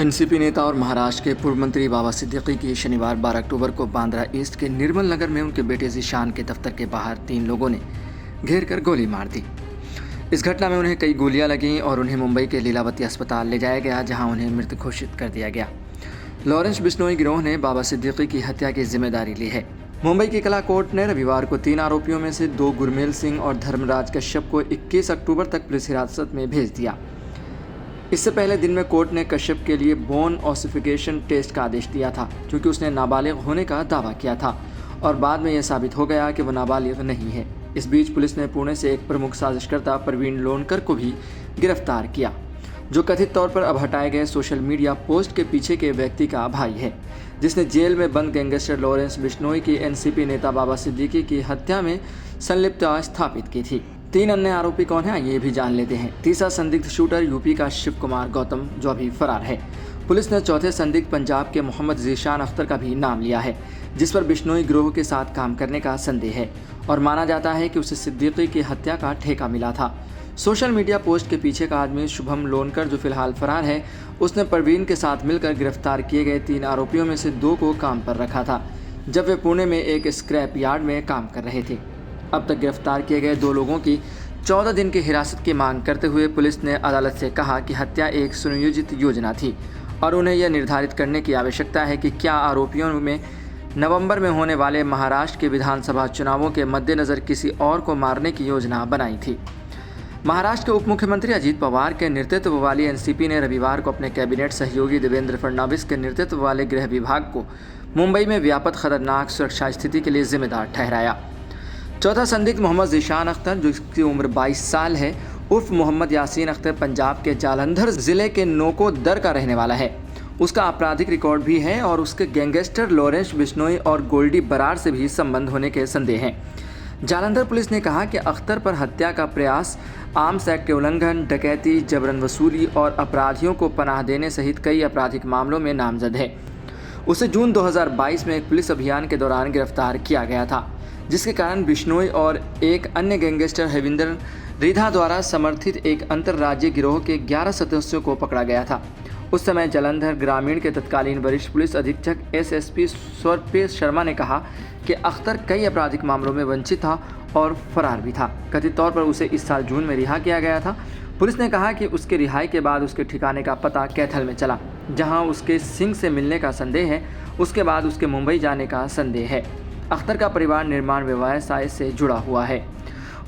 NCP नेता और महाराष्ट्र के पूर्व मंत्री बाबा सिद्दीकी की शनिवार 12 अक्टूबर को बांद्रा ईस्ट के निर्मल नगर में उनके बेटे ज़ीशान के दफ्तर के बाहर 3 लोगों ने घेर कर गोली मार दी। इस घटना में उन्हें कई गोलियां लगीं और उन्हें मुंबई के लीलावती अस्पताल ले जाया गया, जहां उन्हें मृत घोषित कर दिया गया। लॉरेंस बिश्नोई गिरोह ने बाबा सिद्दीकी की हत्या की जिम्मेदारी ली है। मुंबई की कला कोर्ट ने रविवार को 3 आरोपियों में से 2 गुरमेल सिंह और धर्मराज कश्यप को 21 अक्टूबर तक पुलिस हिरासत में भेज दिया। इससे पहले दिन में कोर्ट ने कश्यप के लिए बोन ऑसिफिकेशन टेस्ट का आदेश दिया था, क्योंकि उसने नाबालिग होने का दावा किया था और बाद में यह साबित हो गया कि वह नाबालिग नहीं है। इस बीच पुलिस ने पुणे से एक प्रमुख साजिशकर्ता प्रवीण लोनकर को भी गिरफ्तार किया, जो कथित तौर पर अब हटाए गए सोशल मीडिया पोस्ट के पीछे के व्यक्ति का भाई है, जिसने जेल में बंद गैंगस्टर लॉरेंस बिश्नोई की एनसीपी नेता बाबा सिद्दीकी की हत्या में संलिप्तता स्थापित की थी। 3 अन्य आरोपी कौन हैं, ये भी जान लेते हैं। तीसरा संदिग्ध शूटर यूपी का शिव कुमार गौतम, जो अभी फरार है। पुलिस ने चौथे संदिग्ध पंजाब के मोहम्मद ज़ीशान अख्तर का भी नाम लिया है, जिस पर बिश्नोई गिरोह के साथ काम करने का संदेह है और माना जाता है कि उसे सिद्दीकी की हत्या का ठेका मिला था। सोशल मीडिया पोस्ट के पीछे का आदमी शुभम लोनकर, जो फिलहाल फरार है, उसने प्रवीण के साथ मिलकर गिरफ्तार किए गए 3 आरोपियों में से 2 को काम पर रखा था, जब वे पुणे में एक स्क्रैप यार्ड में काम कर रहे थे। अब तक गिरफ्तार किए गए 2 लोगों की 14 दिन की हिरासत की मांग करते हुए पुलिस ने अदालत से कहा कि हत्या एक सुनियोजित योजना थी और उन्हें यह निर्धारित करने की आवश्यकता है कि क्या आरोपियों में नवंबर में होने वाले महाराष्ट्र के विधानसभा चुनावों के मद्देनज़र किसी और को मारने की योजना बनाई थी। महाराष्ट्र के उप मुख्यमंत्री अजीत पवार के नेतृत्व वाली एनसीपी ने रविवार को अपने कैबिनेट सहयोगी देवेंद्र फडणवीस के नेतृत्व वाले गृह विभाग को मुंबई में व्यापक खतरनाक सुरक्षा स्थिति के लिए जिम्मेदार ठहराया। चौथा संदिग्ध मोहम्मद ज़ीशान अख्तर, जिसकी उम्र 22 साल है, उर्फ मोहम्मद यासीन अख्तर, पंजाब के जालंधर ज़िले के नोको दर का रहने वाला है। उसका आपराधिक रिकॉर्ड भी है और उसके गैंगस्टर लॉरेंस बिश्नोई और गोल्डी बरार से भी संबंध होने के संदेह हैं। जालंधर पुलिस ने कहा कि अख्तर पर हत्या का प्रयास, आर्म्स एक्ट के उल्लंघन, डकैती, जबरन वसूली और अपराधियों को पनाह देने सहित कई आपराधिक मामलों में नामजद है। उसे जून 2022 में एक पुलिस अभियान के दौरान गिरफ्तार किया गया था, जिसके कारण बिश्नोई और एक अन्य गैंगस्टर हविंदर रिधा द्वारा समर्थित एक अंतर्राज्यीय गिरोह के 11 सदस्यों को पकड़ा गया था। उस समय जालंधर ग्रामीण के तत्कालीन वरिष्ठ पुलिस अधीक्षक एसएसपी सौरभ शर्मा ने कहा कि अख्तर कई आपराधिक मामलों में वंचित था और फरार भी था। कथित तौर पर उसे इस साल जून में रिहा किया गया था। पुलिस ने कहा कि उसके रिहाई के बाद उसके ठिकाने का पता कैथल में चला, जहां उसके सिंह से मिलने का संदेह है। उसके बाद उसके मुंबई जाने का संदेह है। अख्तर का परिवार निर्माण व्यवसाय से जुड़ा हुआ है।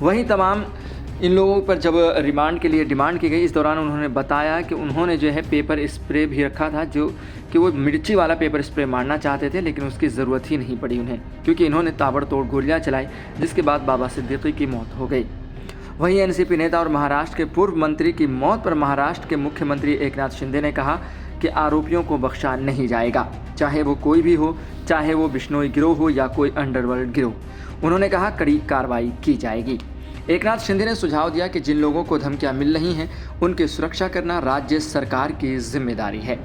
वहीं तमाम इन लोगों पर जब रिमांड के लिए डिमांड की गई, इस दौरान उन्होंने बताया कि उन्होंने जो है पेपर स्प्रे भी रखा था, जो कि वो मिर्ची वाला पेपर स्प्रे मारना चाहते थे, लेकिन उसकी ज़रूरत ही नहीं पड़ी उन्हें, क्योंकि इन्होंने ताबड़तोड़ गोलियां चलाई, जिसके बाद बाबा सिद्दीकी की मौत हो गई। वहीं एनसीपी नेता और महाराष्ट्र के पूर्व मंत्री की मौत पर महाराष्ट्र के मुख्यमंत्री एकनाथ शिंदे ने कहा कि आरोपियों को बख्शा नहीं जाएगा, चाहे वो कोई भी हो, चाहे वो बिश्नोई गिरोह हो या कोई अंडरवर्ल्ड गिरोह। उन्होंने कहा कड़ी कार्रवाई की जाएगी। एकनाथ शिंदे ने सुझाव दिया कि जिन लोगों को धमकियां मिल रही हैं, उनकी सुरक्षा करना राज्य सरकार की जिम्मेदारी है।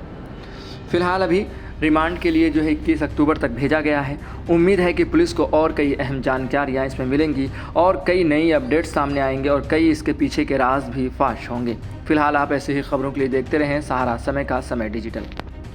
फिलहाल अभी रिमांड के लिए जो है 21 अक्टूबर तक भेजा गया है। उम्मीद है कि पुलिस को और कई अहम जानकारियाँ इसमें मिलेंगी और कई नई अपडेट्स सामने आएंगे और कई इसके पीछे के राज भी फाश होंगे। फिलहाल आप ऐसे ही खबरों के लिए देखते रहें सहारा समय का समय डिजिटल।